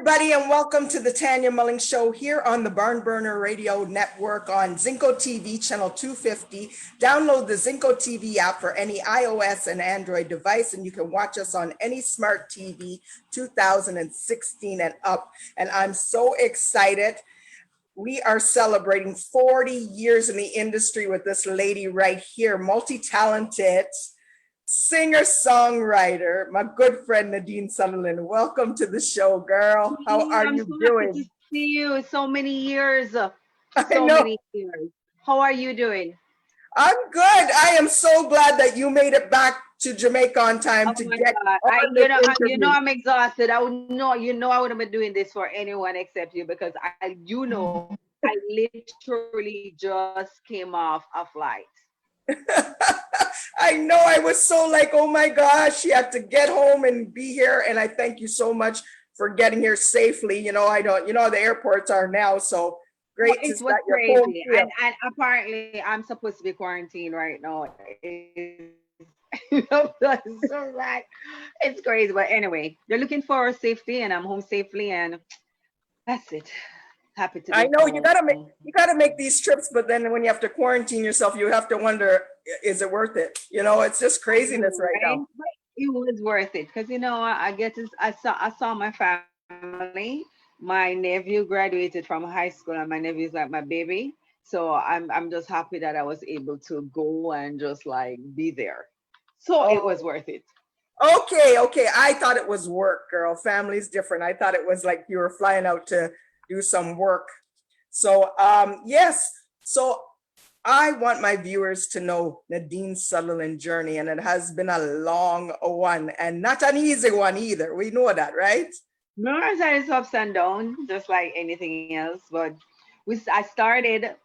everybody, and welcome to the Tanya Mullings Show here on the BarnBurner Radio Network on Zingo TV channel 250. Download the Zingo TV app for any iOS and Android device, and you can watch us on any smart TV 2016 and up. And I'm so excited. We are celebrating 40 years in the industry with this lady right here, multi-talented singer-songwriter, my good friend Nadine Sutherland. Welcome to the show, girl. How are you doing? Happy to see you. So many years. Many years. How are you doing? I'm good. I am so glad that you made it back to Jamaica on time to get on the interview. I'm exhausted. I wouldn't be doing this for anyone except you, because I literally just came off a flight. I know. I was so like, oh my gosh, she had to get home and be here. And I thank you so much for getting here safely. You know, the airports are now, so great. It was crazy. And apparently I'm supposed to be quarantined right now. It's crazy. But anyway, they're looking for safety, and I'm home safely, and that's it. Happy to. I know you gotta make these trips, but then when you have to quarantine yourself, you have to wonder, is it worth it? You know, it's just craziness right now. It was worth it, because I saw my family. My nephew graduated from high school, and my nephew is like my baby. So I'm just happy that I was able to go and just like be there. So It was worth it. Okay. I thought it was work, girl. Family's different. I thought it was like you were flying out to do some work. So yes. So I want my viewers to know Nadine Sutherland journey, and it has been a long one and not an easy one either. We know that, right? No, it's ups and downs, just like anything else. But I started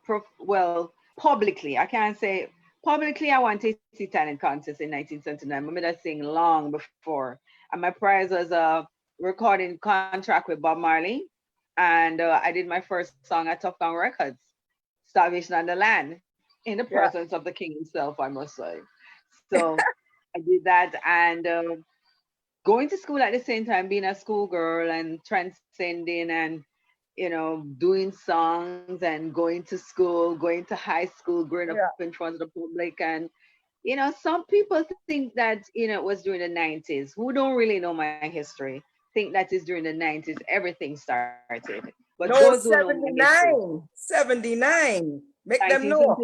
publicly. I can't say publicly. I won Tasty Talent Contest in 1979. I remember that thing long before, and my prize was a recording contract with Bob Marley. And I did my first song at Tough Gang Records, Starvation on the Land, in the presence of the king himself, I must say. So I did that, and going to school at the same time, being a schoolgirl and transcending and, doing songs and going to school, going to high school, growing up in front of the public. And, some people think that, it was during the 90s, who don't really know my history. Think that is during the 90s everything started. But no, 79. Make them know.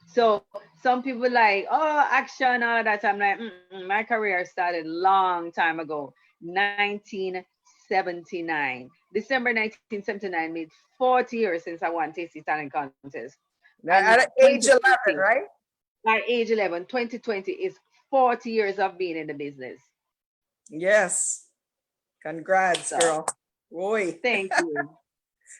So some people like, oh, action, all that. I'm like, my career started long time ago, 1979. December 1979 made 40 years since I won Tasty Talent Contest. At age 11, right? At age 11, 2020 is 40 years of being in the business. Yes. Congrats, girl. Boy. Thank you.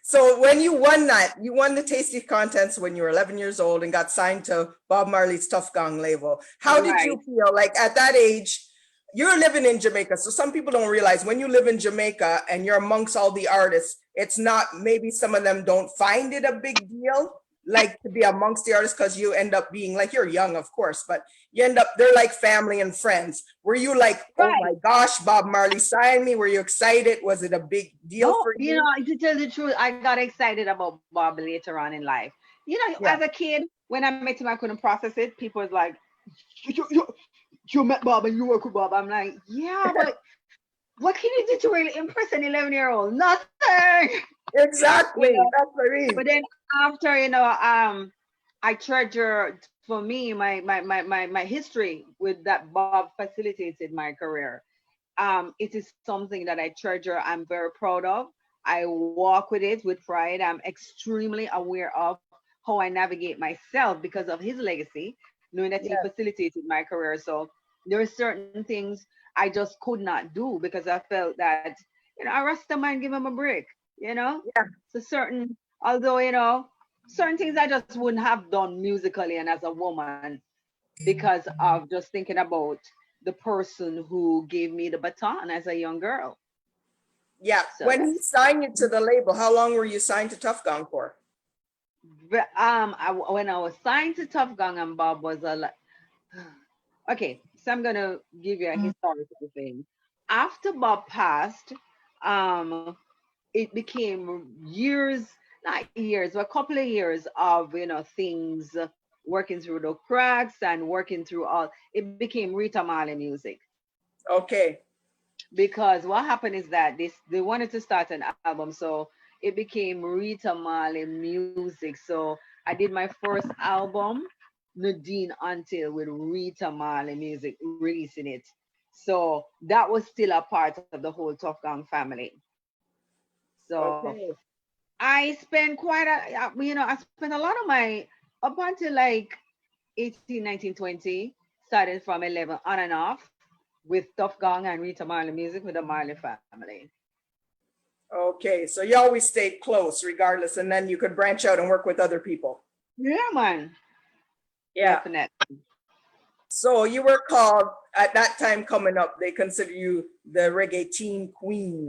So when you won the Tasty Contest when you were 11 years old and got signed to Bob Marley's Tough Gang label. How did you feel? Like at that age, you're living in Jamaica. So some people don't realize when you live in Jamaica and you're amongst all the artists, it's not, maybe some of them don't find it a big deal, like to be amongst the artists, because you end up being like, you're young, of course, but you end up, they're like family and friends. Were you like, oh my gosh, Bob Marley signed me? Were you excited? Was it a big deal for you? To tell the truth, I got excited about Bob later on in life. As a kid, when I met him, I couldn't process it. People was like, you met Bob and you work with Bob. I'm like, yeah, but what can you do to really impress an 11-year-old? Nothing. Exactly. That's what I mean. But then after, I treasure, for me, my history with that Bob facilitated my career. It is something that I treasure. I'm very proud of. I walk with it with pride. I'm extremely aware of how I navigate myself because of his legacy, knowing that he facilitated my career. So there are certain things I just could not do because I felt that, I rest the mind, give him a break, So certain things I just wouldn't have done musically and as a woman because of just thinking about the person who gave me the baton as a young girl. Yeah. So when he signed you to the label, how long were you signed to Tough Gang for? When I was signed to Tough Gang and Bob was okay, so I'm gonna give you a historical thing. After Bob passed, it became years, not years, but a couple of years of, things working through the cracks and working through all, it became Rita Marley music. Okay. Because what happened is that they wanted to start an album, so it became Rita Marley music. So I did my first album, Nadine Until, with Rita Marley music, releasing it. So that was still a part of the whole Tough Gang family. So Okay. I spent I spent a lot of my, up until like 18, 19, 20, started from 11 on and off with Tough Gang and Rita Marley music with the Marley family. Okay. So you always stayed close regardless, and then you could branch out and work with other people. Yeah, man. Yeah. Definitely. So you were called at that time coming up, they consider you the reggae teen queen,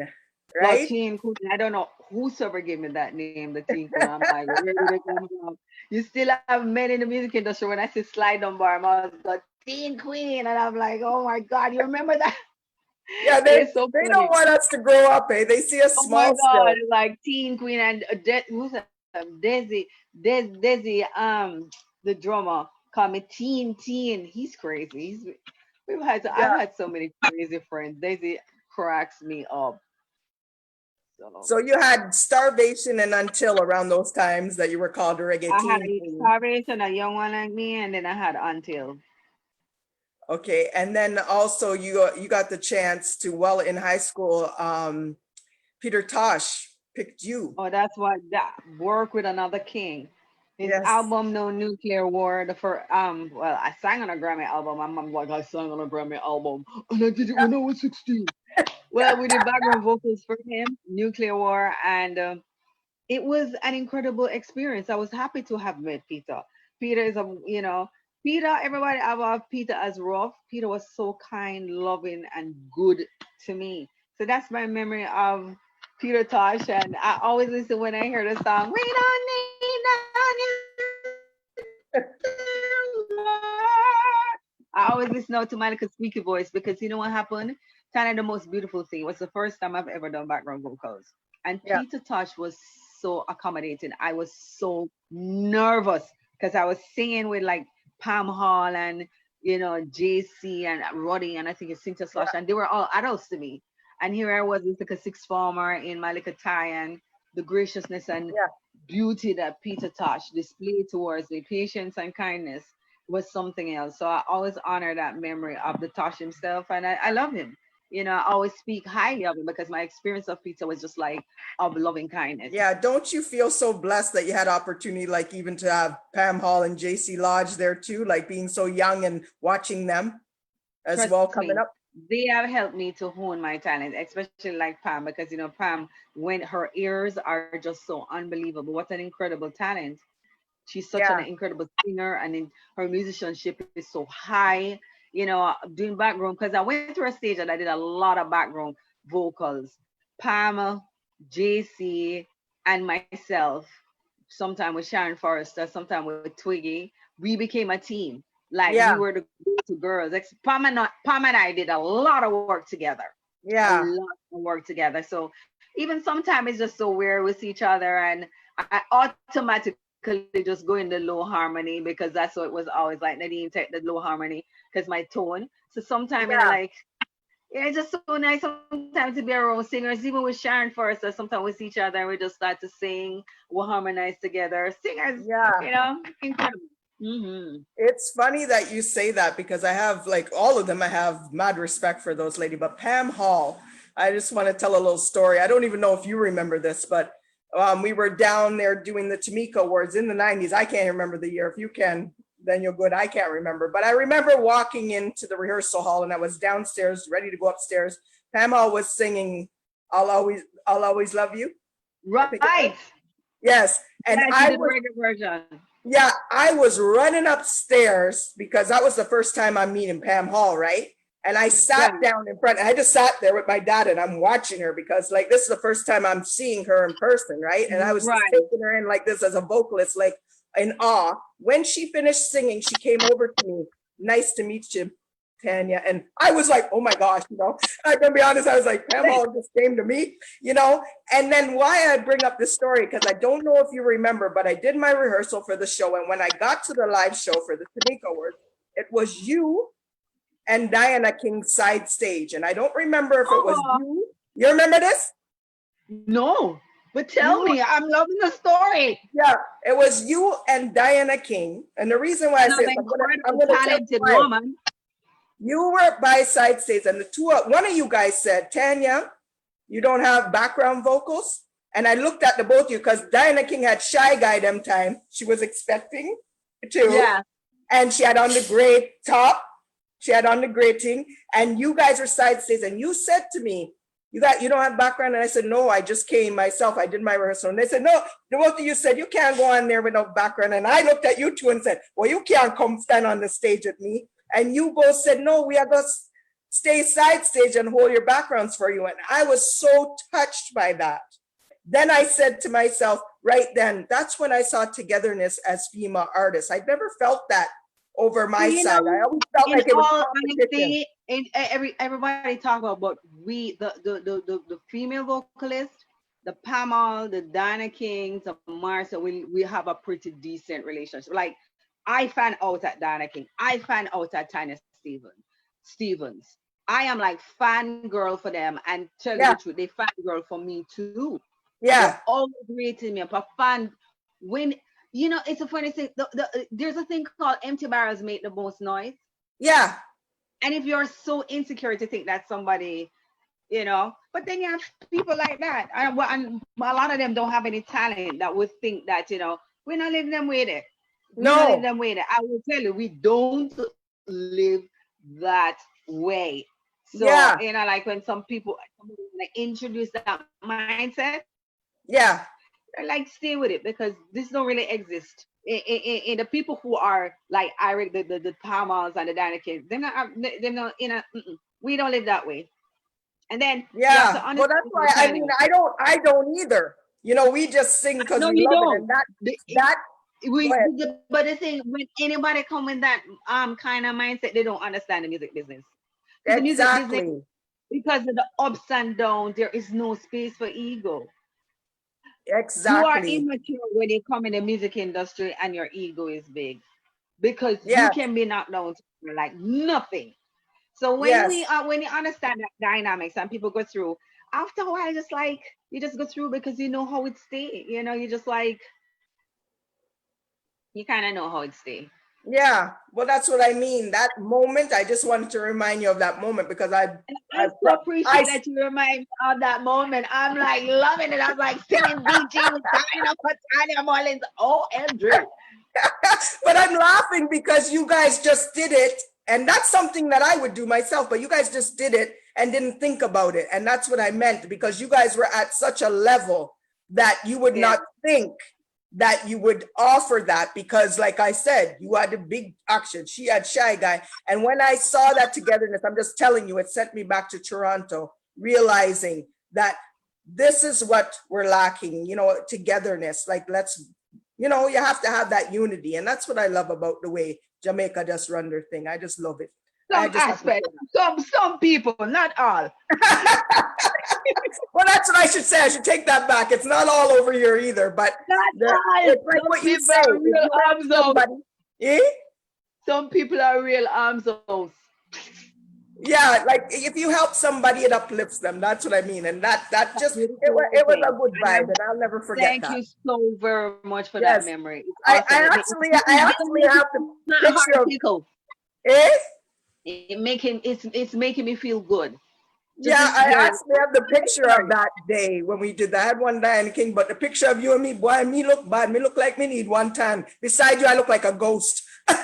Well, right? Teen Queen, I don't know whosoever gave me that name, the Teen Queen. I'm like, where did it come from? You still have men in the music industry. When I see Slide on Bar, I was the Teen Queen. And I'm like, oh my God, you remember that? Yeah, It's so they don't funny. want us to grow up, eh? They see us Oh my small God, still. like Teen Queen and who's that? Desi, the drummer, called me Teen. He's crazy. I've Yeah. had so many crazy friends. Desi cracks me up. So So you had Starvation and Until around those times that you were called the reggae I had teen a queen. starvation, a young one like me, and then I had Until. Okay, and then also you got the chance to, well, in high school, Peter Tosh picked you. Oh, that's what that work with another king. His Yes. album No Nuclear War, the first well, I sang on a Grammy album. My mom like I sang on a Grammy album and I did it when I was 16. Well, we did background vocals for him, Nuclear War, and it was an incredible experience. I was happy to have met Peter. Peter is Peter, everybody about Peter as rough. Peter was so kind, loving, and good to me. So that's my memory of Peter Tosh. And I always listen when I hear the song, We Don't Need I always listen out to Monica's squeaky voice because you know what happened? Kind of the most beautiful thing. It was the first time I've ever done background vocals. And Yeah. Peter Tosh was so accommodating. I was so nervous because I was singing with like Pam Hall and JC and Roddy and I think it's Cynthia Yeah. Slosh and they were all adults to me. And here I was as like a sixth former in my like tie and the graciousness and Yeah. beauty that Peter Tosh displayed towards me, patience and kindness was something else. So I always honor that memory of the Tosh himself and I love him. I always speak highly of him because my experience of Peter was just like of loving kindness. Yeah, don't you feel so blessed that you had opportunity, like even to have Pam Hall and JC Lodge there too, like being so young and watching them as Trust well coming me, up? they have helped me to hone my talent, especially like Pam, because Pam, when her ears are just so unbelievable. What an incredible talent. She's such an Yeah. incredible singer, and her musicianship is so high. Doing background because I went through a stage and I did a lot of background vocals. Pam, JC, and myself. Sometime with Sharon Forrester, sometime with Twiggy. We became a team. Like we Yeah. were the go-to girls. Pam and I did a lot of work together. A Yeah. lot of work together. So even sometimes it's just so weird with each other, and I automatically just go in the low harmony because that's what it was always like. Nadine take the low harmony because my tone. So sometimes Yeah. like it's just so nice sometimes to be around singers, even with Sharon Forrester. Sometimes we see each other and we just start to sing, we'll harmonize together. Singers, Yeah. incredible. Hmm. It's funny that you say that because I have, like, all of them, I have mad respect for those lady, but Pam Hall, I just want to tell a little story. I don't even know if you remember this, but we were down there doing the Tamika Awards in the 90s. I can't remember the year. If you can, then you're good. I can't remember. But I remember walking into the rehearsal hall and I was downstairs, ready to go upstairs. Pam Hall was singing I'll always love you. I think it was. Right. Yes. And Yeah, she I did the was, reggae version. yeah, I was running upstairs because that was the first time I'm meeting Pam Hall, right? And I Yeah. sat down in front. I just sat there with my dad and I'm watching her because, like, this is the first time I'm seeing her in person, right? And I was just Right. taking her in like this as a vocalist, like in awe. When she finished singing, she came over to me. Nice to meet you. Tanya. And I was like, oh my gosh, I'm gonna be honest, I was like, Pam all just came to me, And then why I bring up this story, because I don't know if you remember, but I did my rehearsal for the show. And when I got to the live show for the Tanika Awards, it was you and Diana King side stage. And I don't remember if it was you. You remember this? No, but tell me, I'm loving the story. Yeah, it was you and Diana King. And the reason why I say I'm gonna talented woman. You were by side stage, and one of you guys said, Tanya, you don't have background vocals. And I looked at the both of you because Diana King had Shy Guy them time. She was expecting to. Yeah. And she had on the gray top. She had on the gray thing. And you guys were side stage. And you said to me, you don't have background? And I said, no, I just came myself. I did my rehearsal. And they said, no, the both of you said, you can't go on there without background. And I looked at you two and said, well, you can't come stand on the stage with me. And you both said, no, we are going to stay side stage and hold your backgrounds for you. And I was so touched by that. Then I said to myself, right then, that's when I saw togetherness as female artists. I'd never felt that over my side. I always felt like it was competition. Everybody talk about the female vocalist, the Pamal, the Diana Kings, the Marcia. We have a pretty decent relationship. Like I fan out at Diana King. I fan out at Tanya Stevens. I am like fangirl for them, and tell you the truth, they fangirl for me too. Yeah, they're always rating me up a fan. When it's a funny thing. There's a thing called empty barrels make the most noise. Yeah. And if you're so insecure to think that somebody, but then you have people like that, and a lot of them don't have any talent that would think that we're not living them with it. No, live them way. I will tell you, we don't live that way. So like when some people like introduce that mindset, they're like, stay with it, because this don't really exist. In the people who are like Eric, the Palmers and the Diana kids, they're not we don't live that way. And then well, that's why I don't either. We just sing because we love it, and but the thing, when anybody come with that kind of mindset, they don't understand the music business. Exactly. The music business, because of the ups and downs, there is no space for ego. Exactly. You are immature when you come in the music industry and your ego is big, because you can be knocked down to like nothing. So when when you understand that dynamics and people go through, after a while, just like you just go through because you know how it stay. You just like, you kind of know how it stay. Yeah, well, that's what I mean. That moment, I just wanted to remind you of that moment, because I so appreciate that you remind me of that moment. I'm like loving it. I'm like singing BG with Tanya Mullings. OMG. But I'm laughing because you guys just did it. And that's something that I would do myself, but you guys just did it and didn't think about it. And that's what I meant, because you guys were at such a level that you would not think that you would offer that, because like I said, you had a big action. She had Shy Guy. And when I saw that togetherness, I'm just telling you, it sent me back to Toronto, realizing that this is what we're lacking, togetherness. Like, you have to have that unity. And that's what I love about the way Jamaica just run their thing. I just love it. Some people, not all. Well, that's what I should say. I should take that back. It's not all over here either, but it's like what you say. Some people are real arms out. Yeah, like if you help somebody, it uplifts them. That's what I mean. And that just, it was a good vibe, and I'll never forget that. Thank you so very much for that memory. Awesome. I actually have the picture of it's making me feel good. I actually have the picture of that day when we did that. I had one Diana King, but the picture of you and me, boy, me look bad. Me look like me need one tan. Beside you, I look like a ghost. So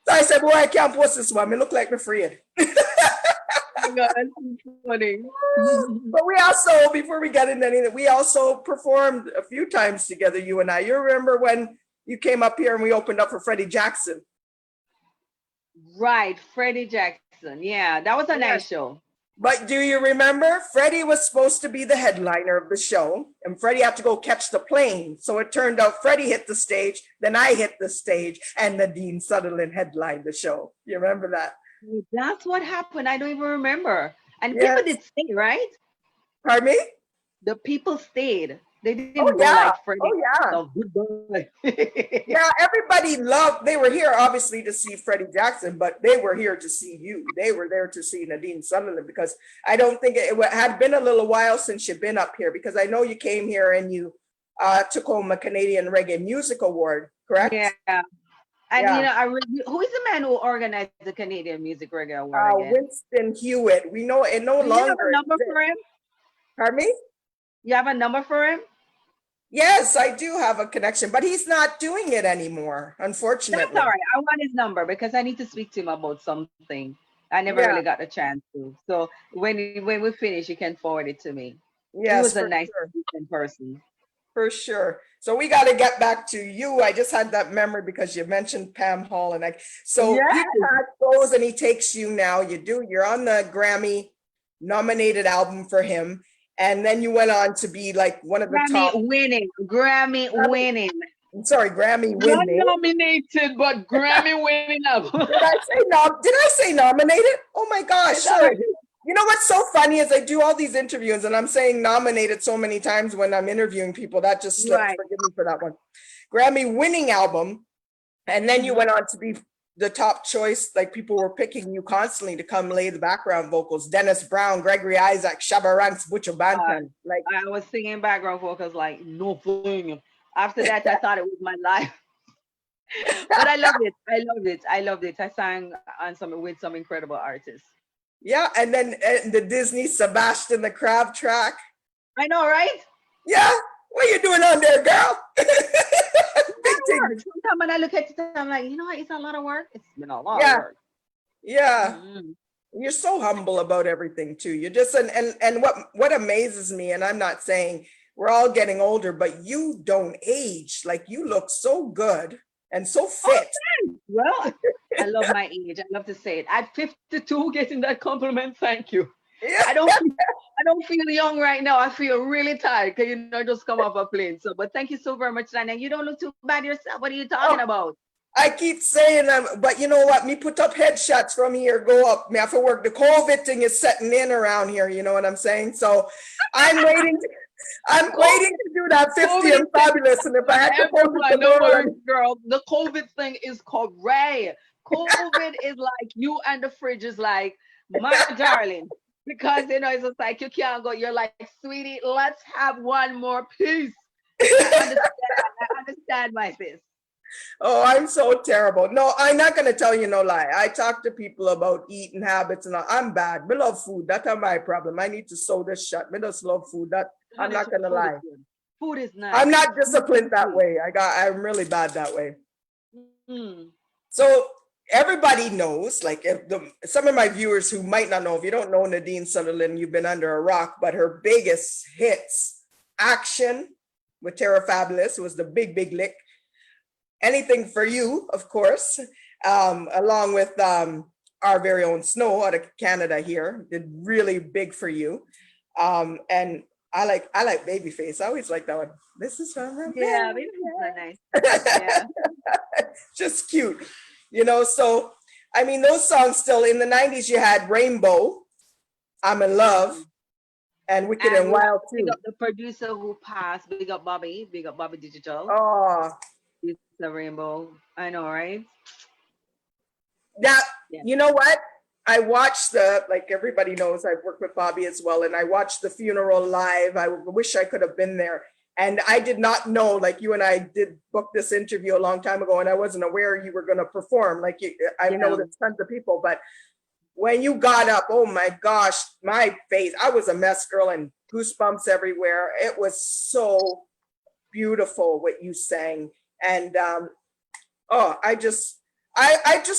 I said, boy, I can't post this one. Me look like me afraid. Oh God, that's funny. But we also, before we get into anything, we also performed a few times together, you and I. You remember when you came up here and we opened up for Freddie Jackson? Right, Freddie Jackson. Yeah, that was a nice show. But do you remember? Freddie was supposed to be the headliner of the show, and Freddie had to go catch the plane. So it turned out Freddie hit the stage, then I hit the stage, and Nadine Sutherland headlined the show. You remember that? That's what happened. I don't even remember. And people Yes. did stay, right? Pardon me? The people stayed. They Oh didn't go yeah. like Freddie. Oh yeah. So goodbye. Yeah, everybody loved, they were here obviously to see Freddie Jackson, but they were here to see you. They were there to see Nadine Sutherland, because I don't think had been a little while since you've been up here, because I know you came here and you took home a Canadian Reggae Music Award, correct? Yeah. And Yeah. you know, who is the man who organized the Canadian Music Reggae Award again? Winston Hewitt. We know it no Do you have longer a number exists. for him? Pardon me? You have a number for him? Yes, I do have a connection, but he's not doing it anymore, unfortunately. That's all right. I want his number because I need to speak to him about something. I never really got the chance to. So when we finish, you can forward it to me. Yes, he was a nice person. For sure. So we got to get back to you. I just had that memory because you mentioned Pam Hall, and you had Goes and He Takes You Now. You're on the Grammy nominated album for him. And then you went on to be like one of the top Grammy winning. Sorry, Grammy winning. Not nominated, but Grammy winning album. Did I say nominated? Oh my gosh. Sorry. You know what's so funny is I do all these interviews and I'm saying nominated so many times when I'm interviewing people. That just slipped. Right. Forgive me for that one. Grammy winning album. And then you went on to be the top choice. Like people were picking you constantly to come lay the background vocals. Dennis Brown, Gregory Isaac, Shabba Ranks, Butcher Banton. Like I was singing background vocals like nothing. After that, I thought it was my life. But I loved it. I loved it. I sang on with some incredible artists. Yeah, and then the Disney Sebastian the Crab track. I know, right? Yeah. What are you doing on there, girl? Sometimes when I look at it, I'm like, you know what? It's a lot of work. It's been a lot of work. Yeah. You're so humble about everything too. You're just and what amazes me, and I'm not saying we're all getting older, but you don't age. Like you look so good and so fit. Oh, well, I love my age. I love to say it. At 52, getting that compliment, thank you. Yeah. I don't feel young right now. I feel really tired because just come off a plane. So, but thank you so very much, Tanya. You don't look too bad yourself. What are you talking about? I keep saying but you know what? Me put up headshots from here, go up. Me have to work. The COVID thing is setting in around here. You know what I'm saying? So I'm waiting. I'm waiting to do that 50 COVID and fabulous. And if I had to girl, the COVID thing is correct. COVID is like you and the fridge is like, my darling. Because it's just like you can't go. You're like, sweetie, let's have one more piece. I understand my sis. Oh, I'm so terrible. No, I'm not gonna tell you no lie. I talk to people about eating habits and all. I'm bad. I love food. That's not my problem. I need to sew this shut. I just love food. I'm not gonna lie. Food is nice. I'm not disciplined that way. I'm really bad that way. So everybody knows, like some of my viewers who might not know, if you don't know Nadine Sutherland, you've been under a rock, but her biggest hits, Action with Terra Fabulous was the big lick. Anything for You, of course, along with our very own Snow out of Canada here, did really big for you. And I like Babyface. I always like that one. This is from yeah, Babyface is nice. Yeah. Just cute. So I mean, those songs still in the 90s, you had Rainbow, I'm in Love, and Wicked and Wild too. Big up the producer who passed, big up Bobby Digital. Oh, it's a Rainbow. I know, right? You know what? I watched like everybody knows, I've worked with Bobby as well, and I watched the funeral live. I wish I could have been there. And I did not know, like you and I did book this interview a long time ago, and I wasn't aware you were going to perform. Like I know there's tons of people, but when you got up, oh my gosh, my face, I was a mess, girl, and goosebumps everywhere. It was so beautiful what you sang. And I just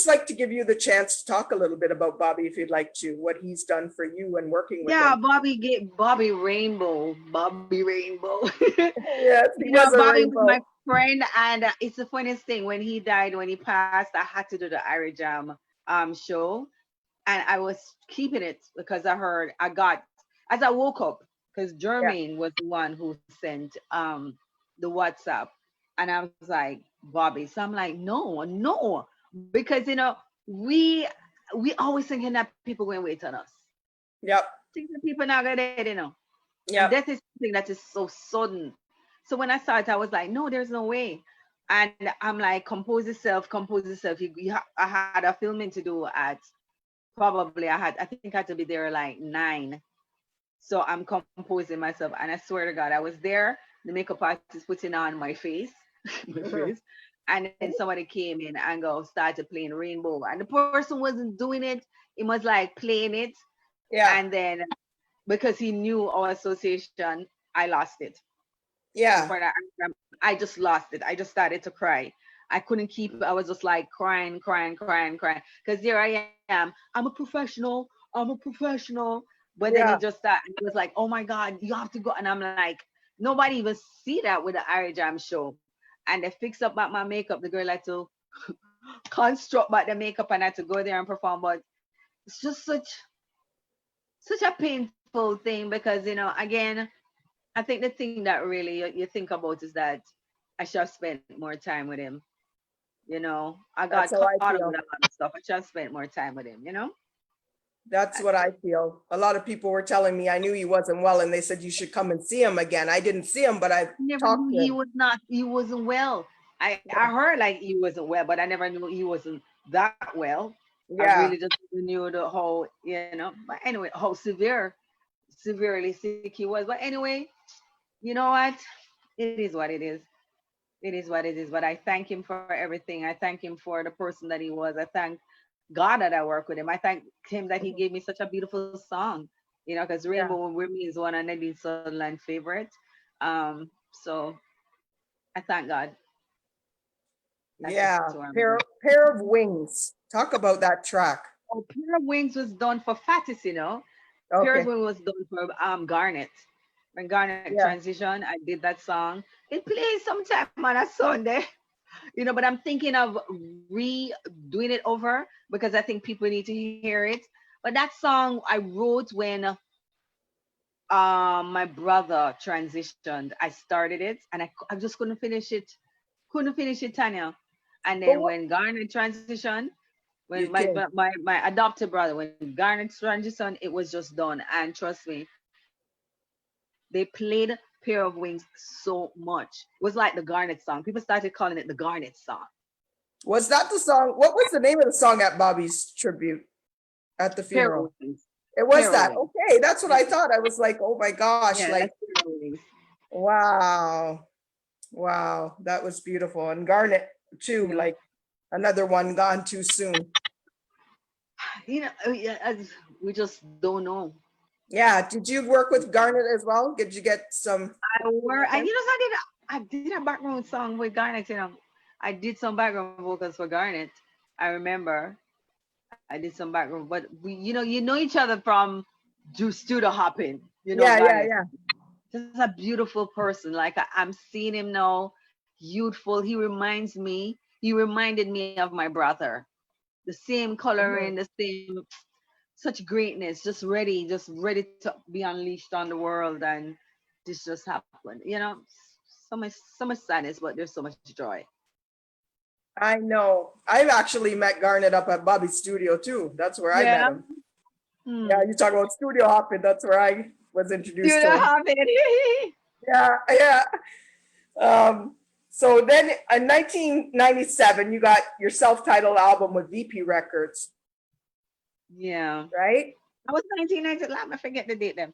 like to give you the chance to talk a little bit about Bobby, if you'd like to, what he's done for you and working with him. Bobby Rainbow. Yes, Bobby was my friend, and it's the funniest thing. When he passed, I had to do the Ira Jam show, and I was keeping it because I got, as I woke up, because Yeah. Jermaine was the one who sent the WhatsApp, and I was like, Bobby. So I'm like, no, no, because we we always thinking that people going to wait on us. Yep. Thinking people not gonna dead, and Yep. that is something that is so sudden. So when I saw it, I was like, no, there's no way. And I'm like, compose yourself, compose yourself. I had a filming to do at, probably I think I had to be there like 9. So I'm composing myself, and I swear to God, I was there. The makeup artist putting on my face, my Mhm. face, and then somebody came in and started playing Rainbow, and the person wasn't doing it. He was like playing it, Yeah. and then because he knew our association, I lost it. Yeah. For that, I just lost it. I just started to cry. I couldn't keep it. I was just like crying, crying, crying, crying. Because here I am. I'm a professional. I'm a professional. But then he Yeah. just started. He was like, "Oh my God, you have to go." And I'm like, nobody even see that with the Ira Jam show. And they fix up back my makeup. The girl had to construct back the makeup, and I had to go there and perform. But it's just such a painful thing because again, I think the thing that really you think about is that I should have spent more time with him. I got That's how caught I up with a feel. lot of stuff. I should have spent more time with him. That's That's what I it. feel. A lot of people were telling me I knew he wasn't well, and they said you should come and see him again. I didn't see him, but I I never knew talked to him. he wasn't well. I heard like he wasn't well, but I never knew he wasn't that well. I really Yeah. just knew the whole. But anyway, how severely sick he was. But anyway, you know what? It is what it is. It is what it is. But I thank him for everything. I thank him for the person that he was. I thank God that I work with him. I thank him that he gave Mhm. me such a beautiful song. Because Yeah. Rainbow with Me is one of Nadine Sutherland's favorite. So I thank God. That's just Yeah. who I'm with. Pair of wings. Talk about that track. Oh, Pair of Wings was done for Fatis. Pair of Okay. Wings was done for Garnet. When Garnet Yeah. transition, I did that song. It plays sometime on a Sunday. But I'm thinking of redoing it over because I think people need to hear it. But that song I wrote when my brother transitioned. I started it and I just couldn't finish it. Couldn't finish it, Tanya. And But then what when Garnet transitioned, when you can. my adopted brother, when Garnet transitioned, it was just done. And trust me, they played Pair of Wings so much. It was like the Garnet song. People started calling it the Garnet song. Was that the song? What was the name of the song at Bobby's tribute at the Pair of funeral? Wings. It was Pair of that. Wings. Okay, that's what Yeah, I thought. I was like, oh my gosh, yeah, that's like, Pair of Wings. wow. Wow, that was beautiful. And Garnet too, Yeah. like another one gone too soon. Yeah, we just don't know. Yeah, did you work with Garnet as well? Did you get some I were, I content? you know, I did a background song with Garnet. I did some background vocals for Garnet. I remember I did some background, but you know each other from do studio hopping. Yeah, yeah, Garnet, yeah. just a beautiful person. Like I'm seeing him now, youthful. He reminded me of my brother. The same coloring, Mhm. the same, such greatness, just ready to be unleashed on the world, and this just happened. So much sadness, but there's so much joy. I know. I've actually met Garnet up at Bobby's studio too. That's where I met Yeah. him. Hmm. Yeah, you talk about studio hopping. That's where I was introduced Studio to him. hopping. Yeah, yeah. Um, so then in 1997, you got your self-titled album with VP Records, Yeah. right? I was 1990. Let me forget the date then.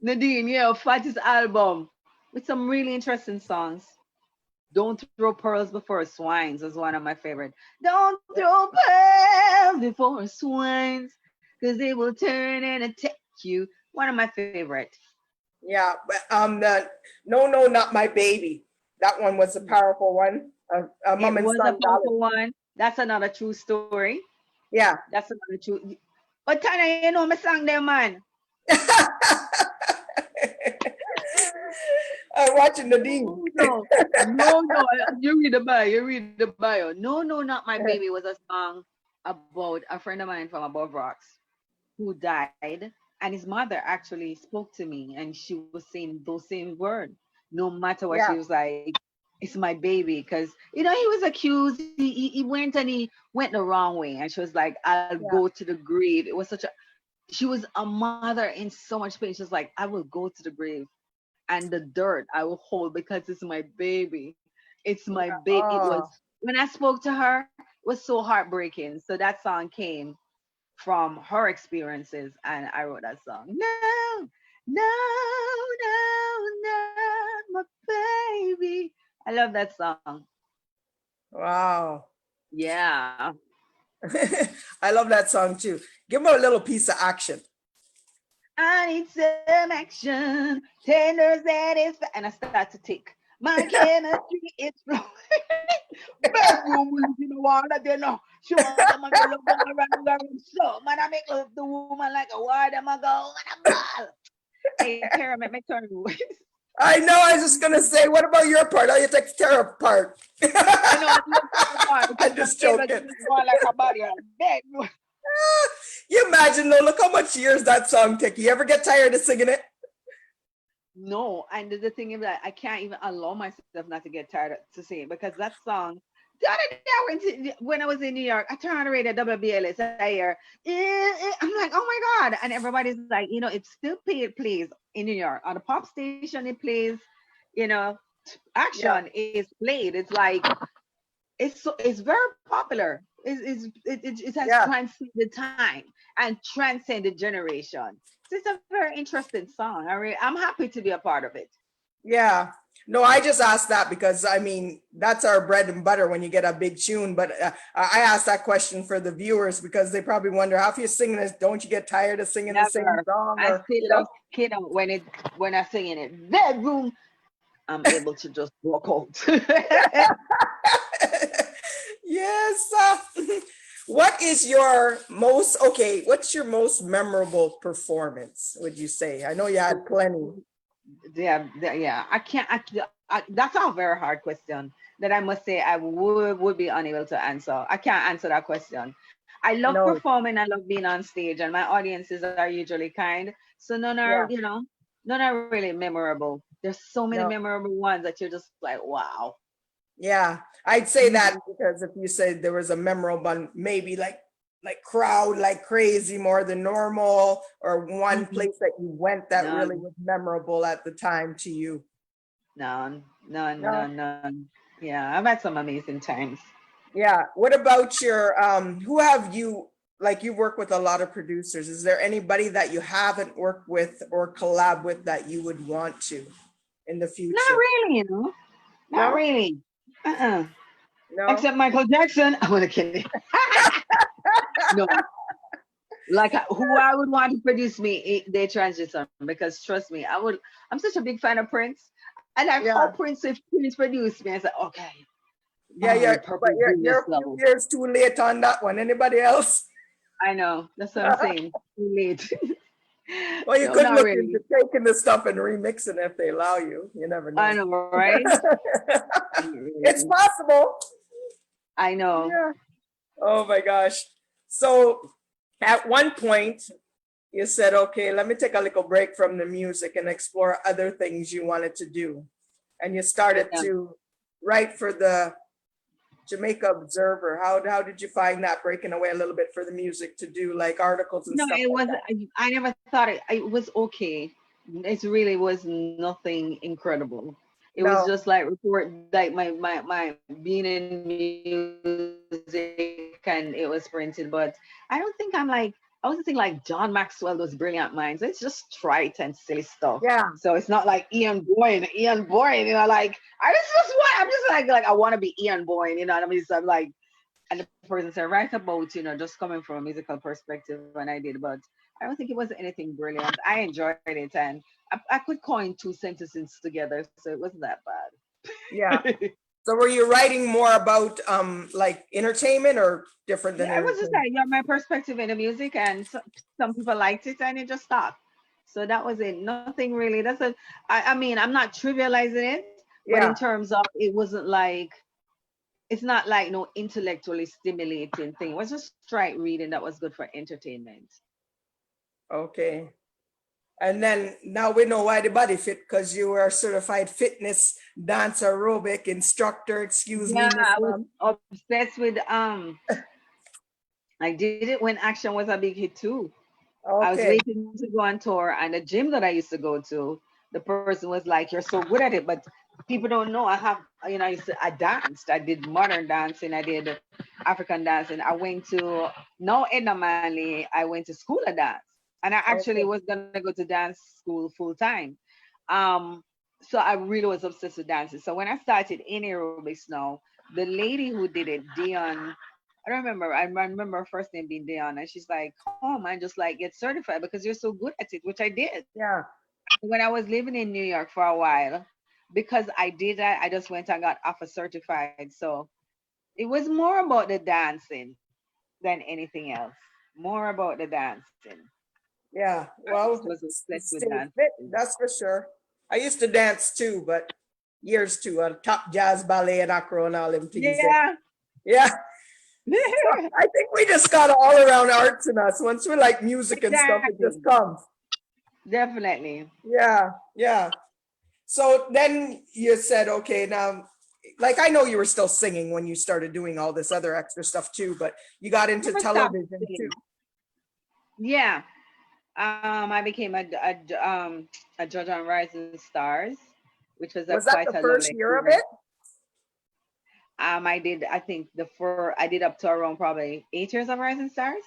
Nadine, yeah, Fatty's album with some really interesting songs. Don't throw pearls before swines is one of my favorite. Don't throw pearls before swines, because they will turn and attack you. One of my favorite. Yeah, but the No, No, Not My Baby. That one was a powerful one. It Mom and was a Son ballad. powerful one. That's another true story. Yeah. That's another true. But Tanya, you know my song there, man. I'm watching Nadine. No, no, no, no. You read the bio. You read the bio. No, no, not my baby was a song. about a friend of mine from above rocks who died, and his mother actually spoke to me, and she was saying those same words. No matter what, she Yeah, was like, "It's my baby," because he was accused. He went and he went the wrong way, and she was like, "I'll yeah. go to the grave." It was such a She was a mother in so much pain. She was like, "I will go to the grave, and the dirt I will hold because it's my baby. It's my Yeah. baby." It was Oh, when I spoke to her, it was so heartbreaking. So that song came from her experiences, and I wrote that song. No, no, no, not my baby. I love that song. wow. Yeah. I love that song too. Give me a little piece of action. I need some action, tender satisfaction, and I start to tick. My chemistry is flowing. Bedroom will in the water, they know. She wants them to love them around so. Man, I make love the woman like a water, I go and a ball. Hey, Tara, make me turn away. I know. I was just gonna say, what about your part? Oh, you take the Tara part. I know I love the part because I'm my just favorite joking. is one like a body on bedroom. You imagine though, look how much years that song took. You ever get tired of singing it? No, and the thing is that I can't even allow myself not to get tired to sing it because that song. The other day when I was in New York, I turned on the radio WBLS. I hear, I'm like, oh my god! And everybody's like, it still plays in New York on the pop station. It plays, you know, Yeah, action is played. It's like it's very popular. It has yeah, transcended time and transcended generation. So it's a very interesting song. I'm happy to be a part of it. yeah. No, I just asked that because I mean that's our bread and butter when you get a big tune. But I asked that question for the viewers because they probably wonder how if you're singing this, don't you get tired of singing the same Never. song I or still love when I sing in it bedroom. I'm able to just walk out. yes. What is your most okay? What's your most memorable performance? Would you say? I know you had plenty. Yeah. I can't. That's a very hard question that I must say I would be unable to answer. I can't answer that question. I love No. performing. I love being on stage, and my audiences are usually kind. So Yeah. none are really memorable. There's so many No. memorable ones that you're just like, wow. Yeah, I'd say that Mhm. because if you said there was a memorable one, maybe like crowd like crazy more than normal, or one Mhm. place that you went that really None, was memorable at the time to you. No. none. Yeah, I've had some amazing times. Yeah. What about your who have you like you work with a lot of producers? Is there anybody that you haven't worked with or collab with that you would want to in the Not future? really, not No? really. Uh-uh. No? Except Michael Jackson. I want to kidding. No, like who I would want to produce me, they transition because trust me, I'm such a big fan of Prince. And like, oh, Yeah. Prince, if Prince produced me, I said, okay, Yeah, all yeah, right, but purple you're genius you're a few level. years too late on that one. Anybody else? I know, that's what I'm saying. Too late. Well, you No, could not look really. into taking the stuff and remixing if they allow you. You never I know. know, right? Not It's really. possible. I know. Yeah. Oh my gosh. So at one point, you said, okay, let me take a little break from the music and explore other things you wanted to do. And you started Yeah. to write for the Jamaica Observer. How did you find that breaking away a little bit for the music to do like articles and No, stuff it like was. that? I never thought it was okay. It really was nothing incredible. It was No. just like report, like my being in music, and it was printed. But I don't think I wasn't thinking like John Maxwell, those brilliant minds. It's just trite and silly stuff. So it's not Yeah. like Ian Boyne. Like I'm just like I want to be Ian Boyne. You know what I mean? So I'm like, and the person said, write about, just coming from a musical perspective, and I did, but I don't think it was anything brilliant. I enjoyed it, and I could coin two sentences together, so it wasn't that Yeah. bad. So were you writing more about like entertainment or different than Yeah, I was just entertainment? like, my perspective in the music, and some people liked it, and it just stopped. So that was it. Nothing really. I mean, I'm not trivializing it, but in Yeah. terms of it wasn't like it's not like no intellectually stimulating thing. It was just straight reading that was good for entertainment. Okay. And then now we know why the body fit, because you were a certified fitness dance aerobic instructor. Excuse me, Yeah, Miss I was Mom. obsessed with I did it when action was a big hit too. I was Okay. waiting to go on tour, and the gym that I used to go to, the person was like, "You're so good at it," but people don't know. I danced. I did modern dancing. I did African dancing. I went to no Edna Manley. I went to school of dance, and I actually Okay. was gonna go to dance school full time. Um, so I really was obsessed with dancing. So when I started in aerobics now, the lady who did it, Dion, I don't remember. I remember her first name being Dion, and she's like, "Come and just like get certified because you're so good at it," which I did. Yeah. When I was living in New York for a while, because I did that, I just went and got AFA certified. So it was more about the dancing than anything else. More about the dancing. Yeah. I just Well, was obsessed with stay fit, dancing. that's for sure. I used to dance too, but years too, top jazz, ballet, and acro and all them things there. Yeah. Yeah. So I think we just got all around arts in us. Once we like music and stuff, it just Exactly. comes. Definitely. Yeah. Yeah. So then you said, okay, now, like I know you were still singing when you started doing all this other extra stuff too, but you got into Never stopped television too. singing. Yeah. I became a judge on Rising Stars, which was a Was that quite the a lovely first year of it? experience. I did, I think I did up to around probably 8 years of Rising Stars.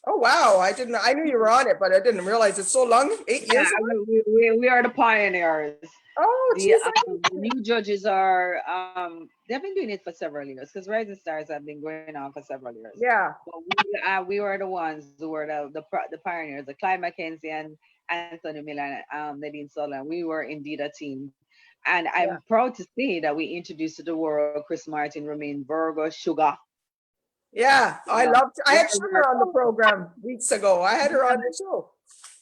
Oh wow, I didn't. I knew you were on it, but I didn't realize it's so long. 8 years Yeah, of it. we are the pioneers. Oh, The geez, I didn't the know. new judges are they've been doing it for several years because Rising Stars have been going on for several years. Yeah, But we were the ones who were the pioneers, the Clyde McKenzie and Anthony Miller, Nadine Sutherland. We were indeed a team. And I'm yeah, proud to say that we introduced to the world Chris Martin, Romaine Virgo, Sugar. yeah. You I know, loved. I had very, Sugar on the program weeks ago. I had her on the show.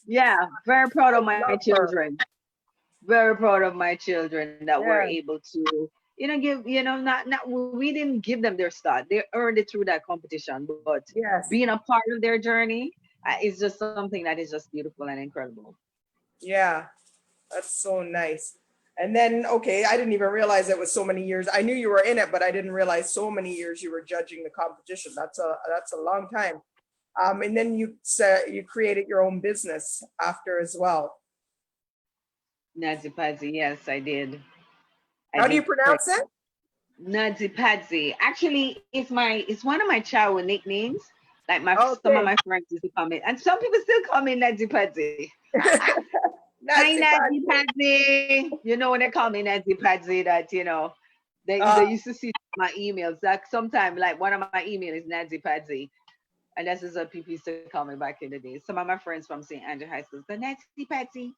yeah, very proud I of my love her. children. Very proud of my children that were Yeah. able to, give, not we didn't give them their start. They earned it through that competition, but Yes. being a part of their journey is just something that is just beautiful and incredible. Yeah. That's so nice. And then, okay, I didn't even realize it was so many years. I knew you were in it, but I didn't realize so many years you were judging the competition. That's a long time. And then you said you created your own business after as well. Nazi Patsy, yes, I did. I How do you did pronounce it? Nazi Patsy. Actually, it's one of my childhood nicknames. Like some of Okay. my friends used to call me, and some people still call me Nazi Patsy. Hi, Nazi Nazi Patsy. Patsy. You know when they call me Nazi Patsy, that they Uh, used to see my emails. Like sometimes, like one of my emails is Nazi Patsy, and that's just what people used to call me back in the day. Some of my friends from St. Andrew High School, the Nazi Patsy.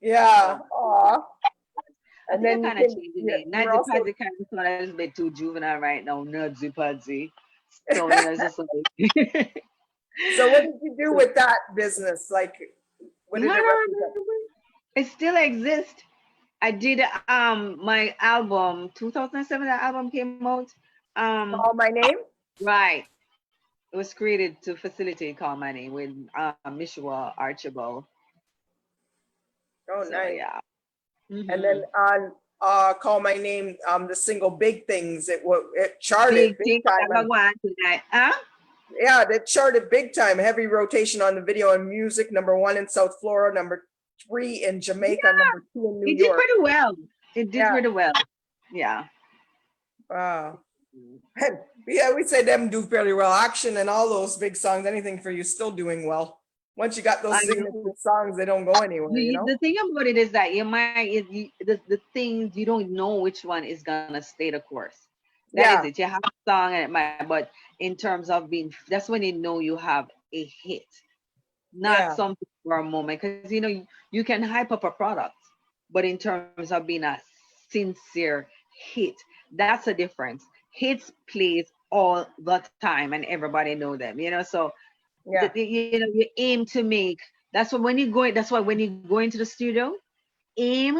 yeah. So Aw. I And think I then you kind of can, changed the name. you're Nazi also, Patsy kind of sound a little bit too juvenile right now. Nazi Patsy. So it's just like so what did you do so with that business? Like, what I did it don't represent? remember. It still exists. I did my album 2007. That album came out. Um, Call my name? right. It was created to facilitate Call Money with Mishua Archibald. Oh, So nice. yeah. And then Hmm. on Call My Name, the single Big Things, it charted Big big thing time. that I want tonight. Huh? Yeah, it charted big time. Heavy rotation on the video and music, #1 in South Florida, #3 in Jamaica, Yeah, #2 in New it did York. pretty well. It did Yeah. pretty well. Yeah. Wow. Yeah, we say them do fairly well. Action and all those big songs, anything for you, still doing well. Once you got I those signature know. songs, they don't go anywhere, you know? The thing about it is that the things you don't know which one is gonna stay the course. That is Yeah, it. You have a song and it might, but in terms of being, that's when you know you have a hit, not yeah, something for a moment. Because you can hype up a product, but in terms of being a sincere hit, that's a difference. Hits plays all the time, and everybody know them. So yeah, you aim to make. That's why when you go into the studio, aim.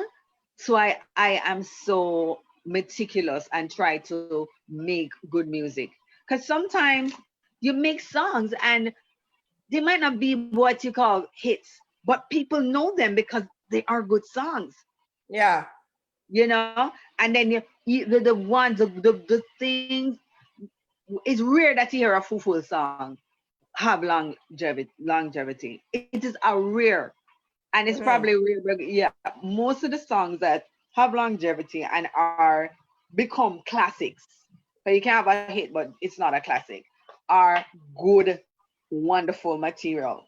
So I am so meticulous and try to make good music. Because sometimes you make songs and they might not be what you call hits, but people know them because they are good songs. Yeah. You know, and then the ones the things, it's rare that you hear a full song have longevity. It is a rare, and it's Mhm. probably rare. Yeah, most of the songs that have longevity and are become classics. So you can have a hit, but it's not a classic. Are good, wonderful material.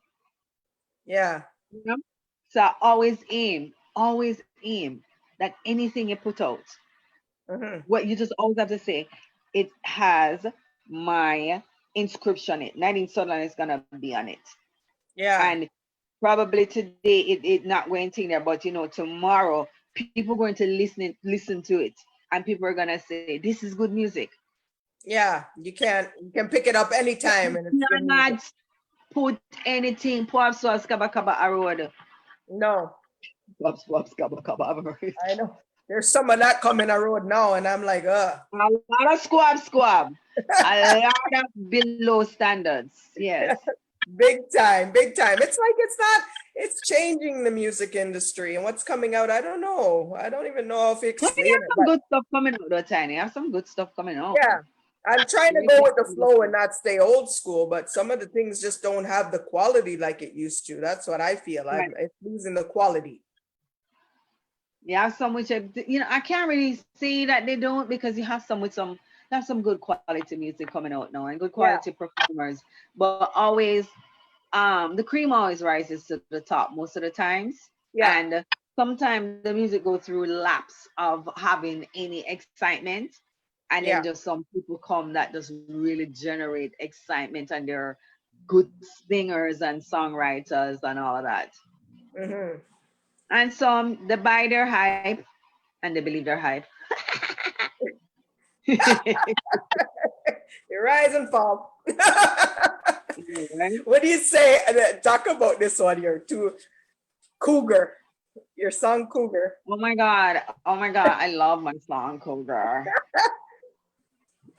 Yeah. You know? So always aim that anything you put out, Mhm. what you just always have to say, it has my inscription. It Nadine Sutherland is gonna be on it, Yeah. and probably today it not going to there, but tomorrow people going to listen to it, and people are gonna say this is good music. Yeah. You can pick it up anytime You and it's good music. cannot put anything pop swap skaba kaba arod No, pop swap skaba kaba arod. I know. There's some of that coming a road now, and I'm like, A lot of squab, a lot of below standards. Yes. big time, big time. It's like it's changing the music industry and what's coming out. I don't know. I don't even know if you Well, you explain have it, some but good stuff coming out, though, Tiny. You have some good stuff coming out. yeah, I'm trying to Really go with the some good flow and stuff. not stay old school, but some of the things just don't have the quality like it used to. That's what I feel. Right. It's losing the quality. You have some which I can't really say that they don't, because you have some good quality music coming out now and good Yeah, quality performers. But always the cream always rises to the top most of the times. yeah, And sometimes the music go through laps of having any excitement, and then yeah. just some people come that just really generate excitement, and they're good singers and songwriters and all of that. Hmm. And some they buy their hype and they believe their hype. You rise and fall. Right? What do you say? Talk about this one here too. Cougar, your song Cougar. Oh my god. Oh my god. I love my song Cougar.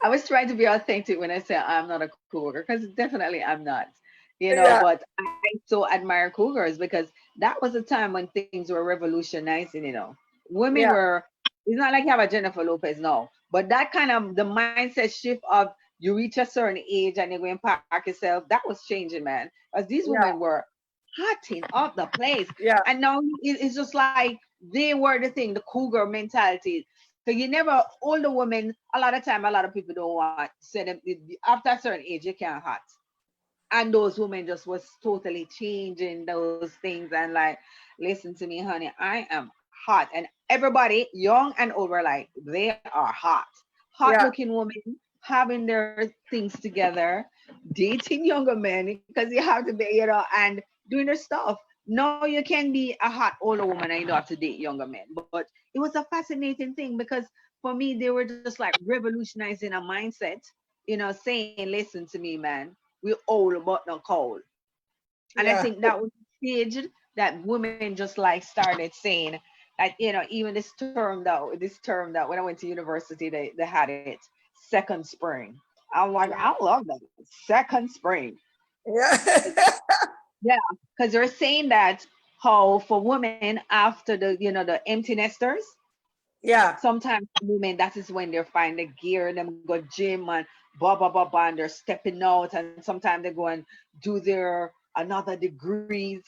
I was trying to be authentic when I say I'm not a cougar, because definitely I'm not. Yeah, But I so admire cougars because that was a time when things were revolutionizing. Women yeah, were, it's not like you have a Jennifer Lopez now, but that kind of the mindset shift of you reach a certain age and you go and park yourself, that was changing, man. Because these women yeah, were hotting up the place. yeah, And now it's just like they were the thing, the cougar mentality. So you never, older women, a lot of time, a lot of people don't want, say them, after a certain age, you can't hot. And those women just was totally changing those things and like, listen to me, honey, I am hot. And everybody, young and over, like, they are hot. Hot yeah, looking women having their things together, dating younger men because you have to be, and doing their stuff. No, you can be a hot older woman and you don't have to date younger men. But it was a fascinating thing because for me, they were just like revolutionizing a mindset, saying, listen to me, man, we old but not cold. And I yeah, think that was the stage that women just like started saying that, even this term that when I went to university, they had it, second spring. I'm like, I love that. Second spring. yeah, Yeah, because they're saying that how for women after the empty nesters, yeah, sometimes women, that is when they find the gear, them go gym and blah blah blah blah, and they're stepping out, and sometimes they go and do their another degrees,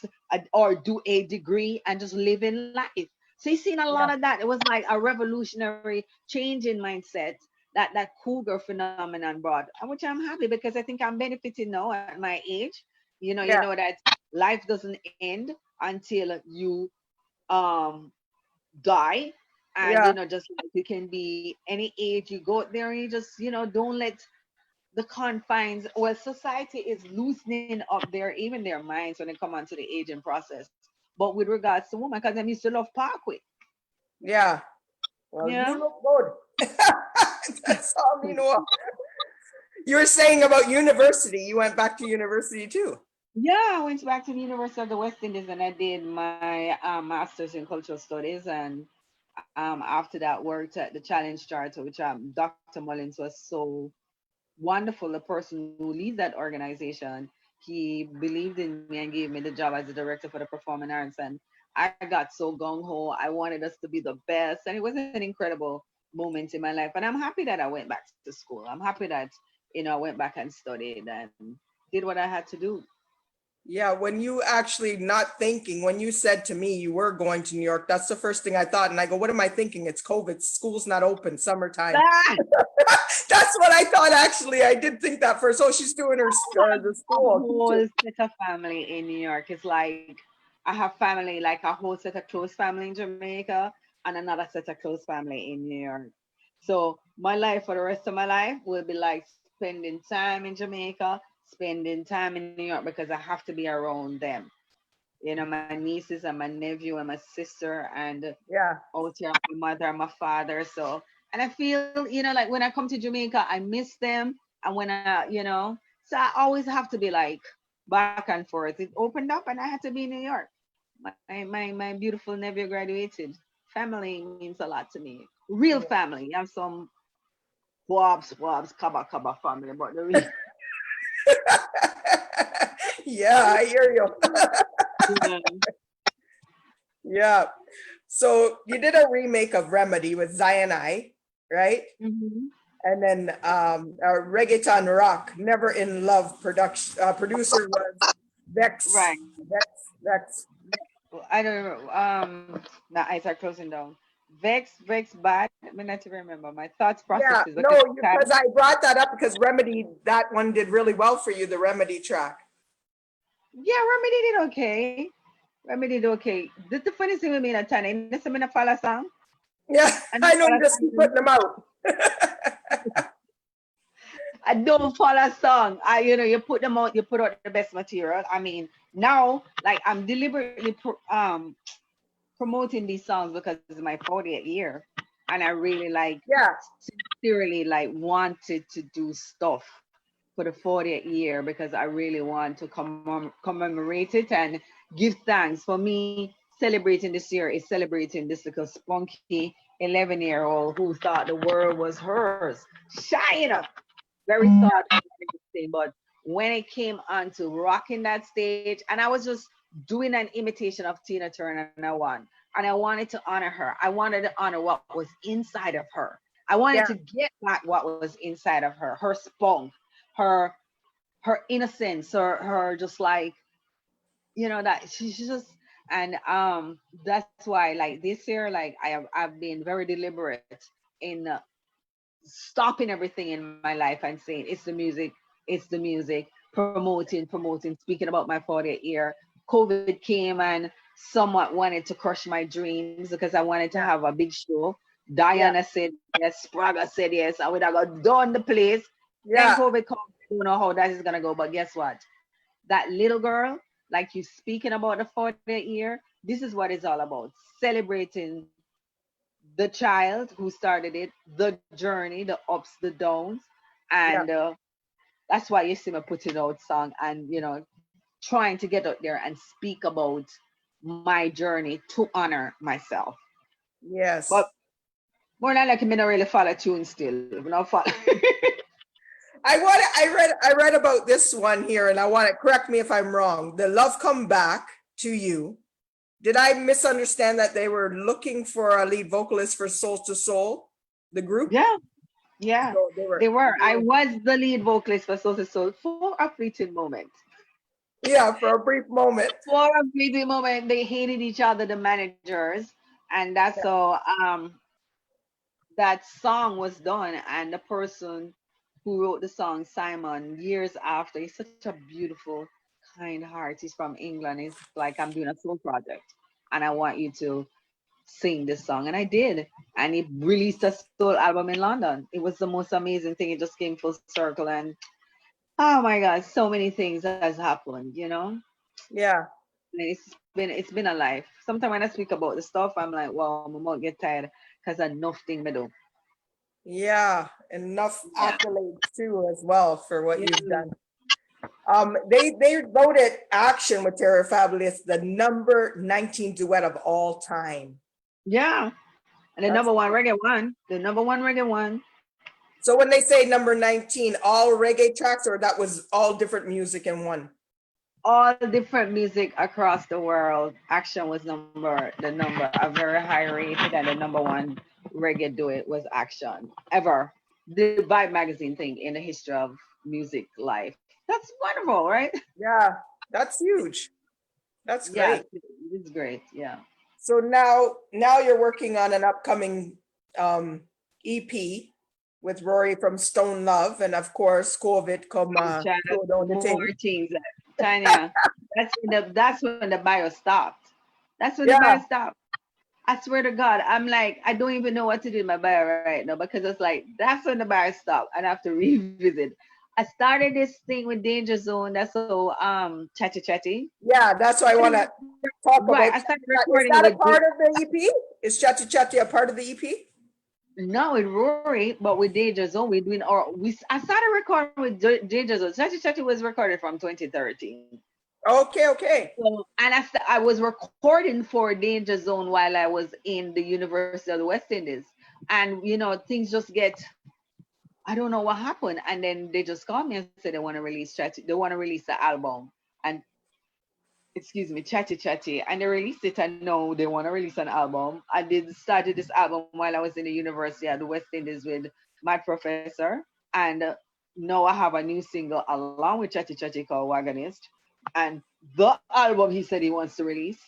or do a degree and just live in life. So you've seen a lot yeah, of that. It was like a revolutionary change in mindset that cougar phenomenon brought, which I'm happy because I think I'm benefiting now at my age. You know yeah, that life doesn't end until you um die. And yeah, just like you can be any age, you go out there and you just don't let the confines, well, society is loosening up even their minds when they come onto the aging process. But with regards to women, because I'm used to love parkway. yeah. Well, Yeah. you look good. That's all me know. You were saying about university. You went back to university too. Yeah, I went back to the University of the West Indies and I did my master's in cultural studies, and After that, worked at the Challenge Charter, which Dr. Mullings was so wonderful. The person who leads that organization, he believed in me and gave me the job as the director for the performing arts. And I got so gung ho. I wanted us to be the best, and it was an incredible moment in my life. And I'm happy that I went back to school. I'm happy that I went back and studied and did what I had to do. Yeah, when you actually not thinking, when you said to me you were going to New York, that's the first thing I thought. And I go, what am I thinking? It's COVID, school's not open, summertime. Ah! That's what I thought, actually. I did think that first. Oh, she's doing her the A school. whole set of family in New York. It's like I have family, like a whole set of close family in Jamaica and another set of close family in New York. So my life for the rest of my life will be like spending time in Jamaica, spending time in New York because I have to be around them. My nieces and my nephew and my sister and Yeah. out here my mother and my father. So and I feel, like when I come to Jamaica, I miss them. And when so I always have to be like back and forth. It opened up and I had to be in New York. My beautiful nephew graduated. Family means a lot to me. Real family. You have some wobs, kaba family, but the real Yeah, I hear you. yeah. Yeah. So you did a remake of Remedy with Zion I, right? Mhm. And then a reggaeton rock, Never in Love production producer was Vex. Right. Vex. I don't know. My eyes are closing down. Vex, bad. I mean, not to remember my thoughts Yeah, processes no, because because I brought that up because Remedy, that one did really well for you, the Remedy track. yeah, Remedy did okay. Remedy did okay. The funny thing with me, Tanya, you know, some follow song Yeah, and I know follow you just keep song. putting them out. I don't follow song. You put them out, you put out the best material. I mean, now, like I'm deliberately promoting these songs because it's my 40th year, and I really like Yeah, sincerely like wanted to do stuff for the 40th year because I really want to commemorate it and give thanks. For me, celebrating this year is celebrating this little spunky 11-year-old who thought the world was hers. Shy enough, very thought thing, but when it came on to rocking that stage, and I was just doing an imitation of Tina Turner and I wanted to honor her. I wanted to honor what was inside of her. I wanted yeah, to get back what was inside of her spunk, her her innocence, her just like that she's just and that's why like this year like I've been very deliberate in stopping everything in my life and saying it's the music, promoting, speaking about my 40th year. COVID came and somewhat wanted to crush my dreams because I wanted to yeah, have a big show. yeah, Diana said yes, Spraga said yes, I would have got done the place. Then yeah, COVID come. I don't know how that is gonna go, but guess what? That little girl, like you speaking about the 40th year, this is what it's all about. Celebrating the child who started it, the journey, the ups, the downs, yeah. and that's why you see me putting out song and trying to get out there and speak about my journey to honor myself. But Yes. more than likely, me not really follow tune still. Me not follow. I read about this one here and I want to correct me if I'm wrong. The Love Come Back to You. Did I misunderstand that they were looking for a lead vocalist for Soul to Soul, the group? Yeah, yeah, So they were. I was the lead vocalist for Soul to Soul for a fleeting moment. yeah, for a brief moment. For a fleeting moment, they hated each other, the managers, and that's Yeah, so that song was done. And the person who wrote the song, Simon, years after, he's such a beautiful, kind heart. He's from England. He's like, I'm doing a soul project, and I want you to sing this song, and I did. And he released a soul album in London. It was the most amazing thing. It just came full circle, and oh my God, so many things has happened. yeah, It's been a life. Sometimes when I speak about the stuff, I'm like, wow, I might get tired because enough thing me do. yeah. Enough Yeah. accolades too as well for what Yeah. you've done. They voted Action with Terror Fabulous the number 19 duet of all time. Yeah. And the number one reggae one, the number one reggae one. So when they say number 19, all reggae tracks, or that was all different music in one? All different music across the world. Action was the number, a very high rated, and the number one reggae duet was Action ever. The Vibe magazine thing in the history of music life. That's wonderful, right? Yeah, that's huge. That's Yeah, great. it's great. Yeah. So now you're working on an upcoming EP with Rory from Stone Love, and of course COVID come Child, slow down the more thing. things. Tanya, that's when the bio stopped. That's when the Yeah, bio stopped. I swear to God, I'm like, I don't even know what to do in my bio right now because it's like that's when the bio stopped and I have to revisit. I started this thing with Danger Zone. That's so chatty chatty. yeah, that's what I want to talk Right. about. I started Is recording that a with part of the EP? Is Chatty Chatty a part of the EP? no with Rory, but with Danger Zone, we're doing our I started recording with Danger Zone. Chatty Chatty was recorded from 2013. Okay, okay. So, and I was recording for Danger Zone while I was in the University of the West Indies. And things just get I don't know what happened. And then they just called me and said they want to release the album. And excuse me, Chatty Chatty. And they released it and now they want to release an album. I did started this album while I was in the University of the West Indies with my professor. And now I have a new single along with Chatty Chatty called Wagonist. And the album he said he wants to release.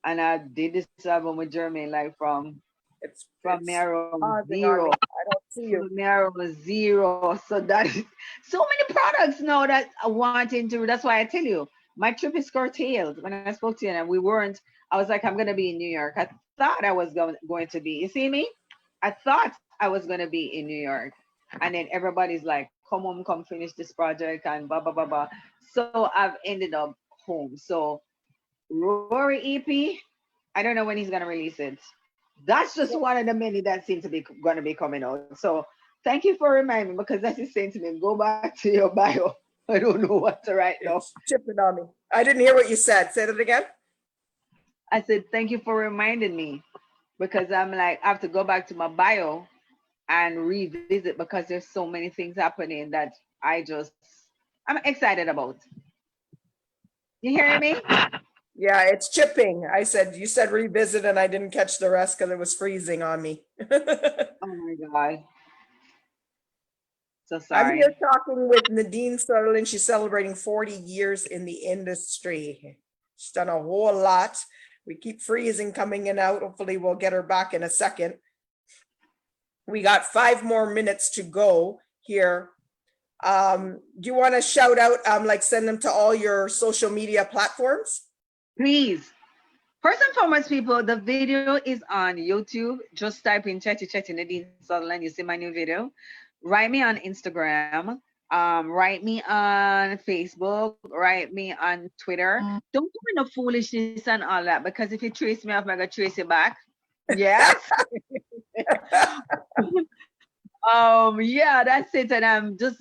And I did this album with Jermaine, like from It's Marrow pausing on me. Zero. I don't see you. From Marrow Zero. So that is so many products now that I want into. That's why I tell you, my trip is curtailed. When I spoke to you and we weren't, I was like, I'm gonna be in New York. I thought I was going to be. You see me? I thought I was gonna be in New York. And then everybody's like, come home, come finish this project and blah blah blah blah. So I've ended up home. So Rory EP, I don't know when he's gonna release it. That's just one of the many that seem to be gonna be coming out. So thank you for reminding me because that is saying to me, go back to your bio. I don't know what to write now. It's chipping on me. I didn't hear what you said. Say that again. I said thank you for reminding me because I'm like I have to go back to my bio and revisit because there's so many things happening that I'm excited about. You hearing me? Yeah, it's chipping. You said revisit, and I didn't catch the rest because it was freezing on me. Oh my God. So I'm sorry. here talking with Nadine Sutherland. She's celebrating 40 years in the industry. She's done a whole lot. We keep freezing coming in and out. Hopefully we'll get her back in a second. We got 5 more minutes to go here. Do you want to shout out, like send them to all your social media platforms? Please. First and foremost, people, the video is on YouTube. Just type in Chatty Chatty Nadine Sutherland. You see my new video. Write me on Instagram. Write me on Facebook. Write me on Twitter. Don't do no foolishness and all that because if you trace me off, I'm gonna trace you back. Yes. Yeah, that's it. And I'm just,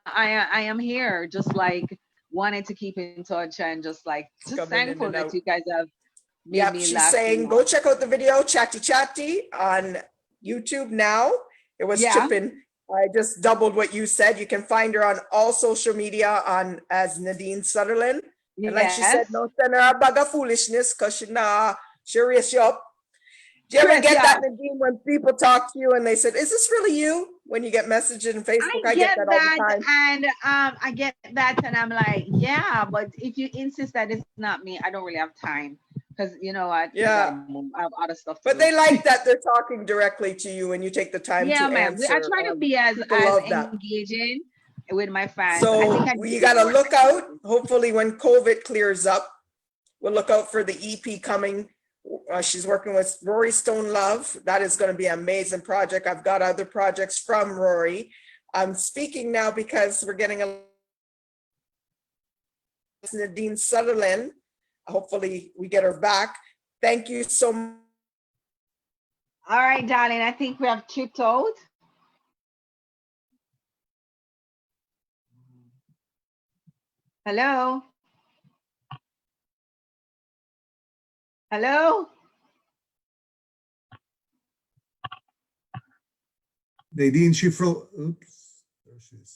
I am here just like wanting to keep in touch and just thankful that you guys have made me she's laugh. saying go check out the video Chatty Chatty on YouTube now. It was chipping. I just doubled what you said. You can find her on all social media as Nadine Sutherland. And like she said, no send her a bag of foolishness because she raise you up. Do you ever get that, Nadine, when people talk to you and they said, is this really you? When you get messages on Facebook, I get that all the time. And I get that and I'm like, yeah, but if you insist that it's not me, I don't really have time. Because I have other stuff to do. They like that they're talking directly to you and you take the time to answer. I try to be as engaging with my fans. So you got to look out. Hopefully when COVID clears up, we'll look out for the EP coming. She's working with Rory Stone Love. That is going to be an amazing project. I've got other projects from Rory. I'm speaking now because we're getting Nadine Sutherland. Hopefully we get her back. Thank you so much. All right, darling. I think we have chipped out. Hello? Hello? Nadine, she froze. Oops, there she is.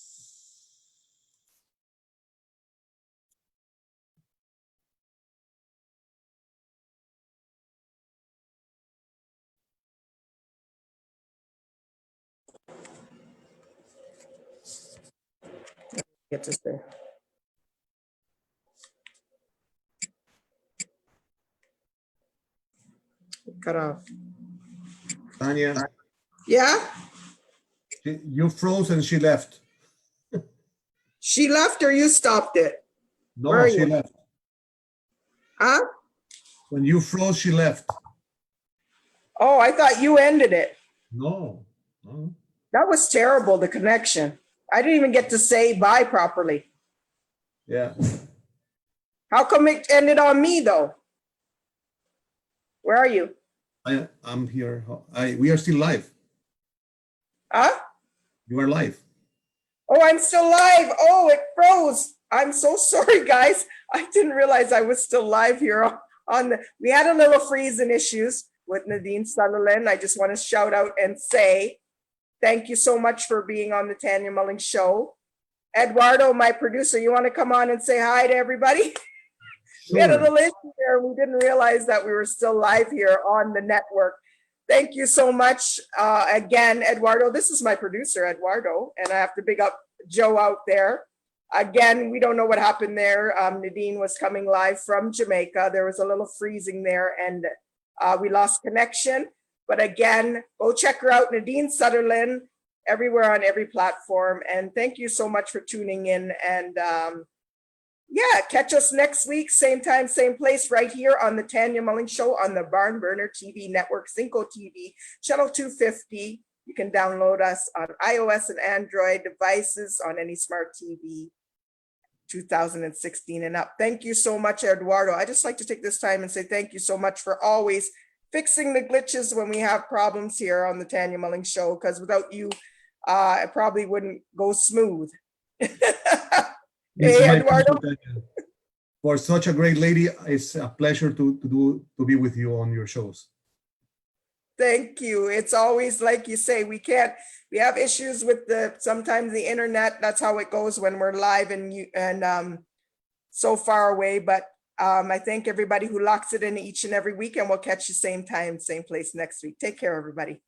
Get to say. Cut off. Tanya, Yeah? you froze and she left. She left or you stopped it? Where No, are she you? left. Huh? When you froze, she left. Oh, I thought you ended it. No. That was terrible, the connection. I didn't even get to say bye properly. Yeah. How come it ended on me though? Where are you? I'm here. We are still live. Huh? You are live. Oh, I'm still live. Oh, it froze. I'm so sorry, guys. I didn't realize I was still live here on the, we had a little freezing issues with Nadine Sutherland. I just want to shout out and say thank you so much for being on the Tanya Mullings Show. Eduardo, my producer, you want to come on and say hi to everybody? We had a little issue there. We didn't realize that we were still live here on the network. Thank you so much. Again, Eduardo, this is my producer, Eduardo, and I have to big up Joe out there. Again, we don't know what happened there. Nadine was coming live from Jamaica. There was a little freezing there and we lost connection. But again, go check her out, Nadine Sutherland, everywhere on every platform. And thank you so much for tuning in. And yeah, catch us next week, same time, same place, right here on the Tanya Mullings Show on the BarnBurner TV network, Zingo TV, channel 250. You can download us on iOS and Android devices on any smart TV, 2016 and up. Thank you so much, Eduardo. I just like to take this time and say thank you so much for always fixing the glitches when we have problems here on the Tanya Mullings Show, because without you, it probably wouldn't go smooth. This Hey, is my Eduardo. pleasure, Tanya. For such a great lady, it's a pleasure to be with you on your shows. Thank you. It's always like you say, we have issues with sometimes the internet. That's how it goes when we're live and so far away. But I thank everybody who locks it in each and every week, and we'll catch you same time, same place next week. Take care, everybody.